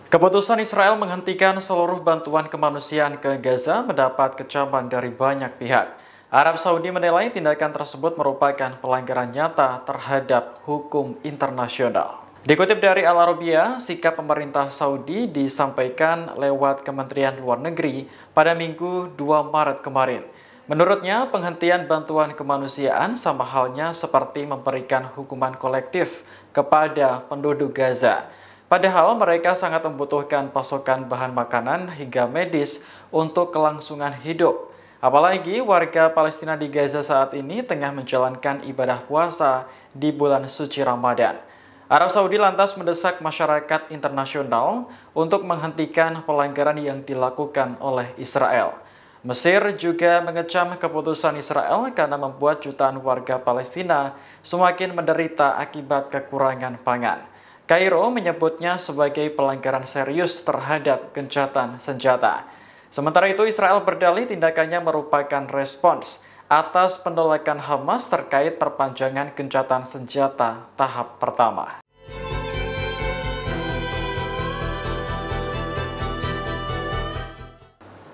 Keputusan Israel menghentikan seluruh bantuan kemanusiaan ke Gaza mendapat kecaman dari banyak pihak. Arab Saudi menilai tindakan tersebut merupakan pelanggaran nyata terhadap hukum internasional. Dikutip dari Al Arabiya, sikap pemerintah Saudi disampaikan lewat Kementerian Luar Negeri pada Minggu 2 Maret kemarin. Menurutnya, penghentian bantuan kemanusiaan sama halnya seperti memberikan hukuman kolektif kepada penduduk Gaza. Padahal mereka sangat membutuhkan pasokan bahan makanan hingga medis untuk kelangsungan hidup. Apalagi warga Palestina di Gaza saat ini tengah menjalankan ibadah puasa di bulan suci Ramadan. Arab Saudi lantas mendesak masyarakat internasional untuk menghentikan pelanggaran yang dilakukan oleh Israel. Mesir juga mengecam keputusan Israel karena membuat jutaan warga Palestina semakin menderita akibat kekurangan pangan. Kairo menyebutnya sebagai pelanggaran serius terhadap gencatan senjata. Sementara itu, Israel berdalih tindakannya merupakan respons atas penolakan Hamas terkait perpanjangan gencatan senjata tahap pertama.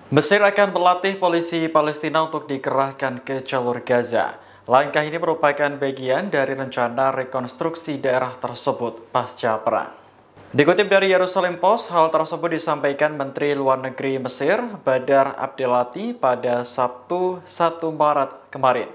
Mesir akan melatih polisi Palestina untuk dikerahkan ke jalur Gaza. Langkah ini merupakan bagian dari rencana rekonstruksi daerah tersebut pasca perang. Dikutip dari Yerusalem Post, hal tersebut disampaikan Menteri Luar Negeri Mesir, Badar Abdelati, pada Sabtu 1 Maret kemarin.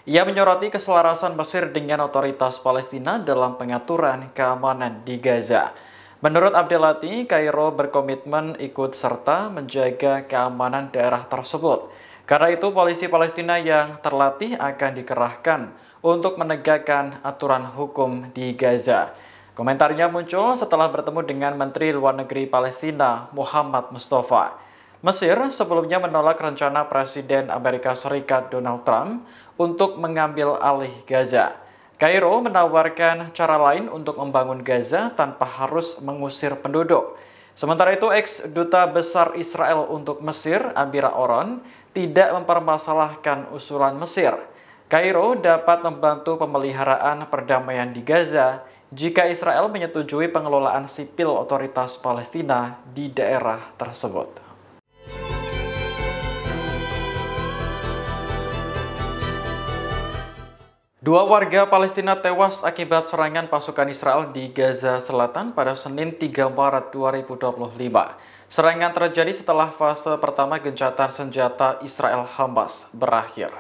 Ia menyoroti keselarasan Mesir dengan otoritas Palestina dalam pengaturan keamanan di Gaza. Menurut Abdelati, Kairo berkomitmen ikut serta menjaga keamanan daerah tersebut. Karena itu, polisi Palestina yang terlatih akan dikerahkan untuk menegakkan aturan hukum di Gaza. Komentarnya muncul setelah bertemu dengan Menteri Luar Negeri Palestina, Muhammad Mustafa. Mesir sebelumnya menolak rencana Presiden Amerika Serikat Donald Trump untuk mengambil alih Gaza. Kairo menawarkan cara lain untuk membangun Gaza tanpa harus mengusir penduduk. Sementara itu, ex-duta besar Israel untuk Mesir, Amira Oron, tidak mempermasalahkan usulan Mesir. Kairo dapat membantu pemeliharaan perdamaian di Gaza jika Israel menyetujui pengelolaan sipil otoritas Palestina di daerah tersebut. Dua warga Palestina tewas akibat serangan pasukan Israel di Gaza Selatan pada Senin 3 Maret 2025. Serangan terjadi setelah fase pertama gencatan senjata Israel-Hamas berakhir.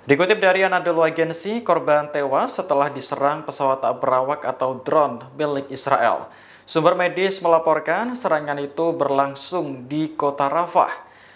Dikutip dari Anadolu Agency, korban tewas setelah diserang pesawat tak berawak atau drone milik Israel. Sumber medis melaporkan serangan itu berlangsung di kota Rafah.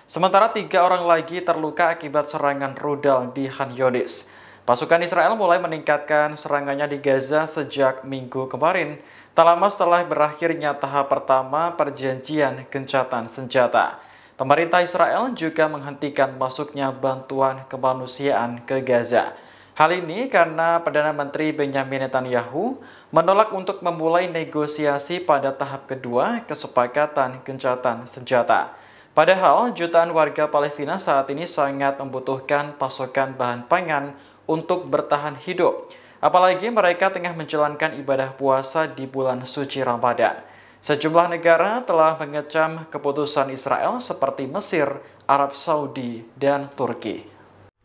Sementara 3 orang lagi terluka akibat serangan rudal di Khan Younis. Pasukan Israel mulai meningkatkan serangannya di Gaza sejak Minggu kemarin, tak lama setelah berakhirnya tahap pertama perjanjian gencatan senjata. Pemerintah Israel juga menghentikan masuknya bantuan kemanusiaan ke Gaza. Hal ini karena Perdana Menteri Benjamin Netanyahu menolak untuk memulai negosiasi pada tahap kedua kesepakatan gencatan senjata. Padahal jutaan warga Palestina saat ini sangat membutuhkan pasokan bahan pangan untuk bertahan hidup. Apalagi mereka tengah menjalankan ibadah puasa di bulan suci Ramadan. Sejumlah negara telah mengecam keputusan Israel seperti Mesir, Arab Saudi, dan Turki.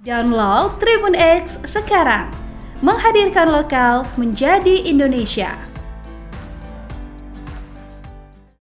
Download Tribun X sekarang, menghadirkan lokal menjadi Indonesia.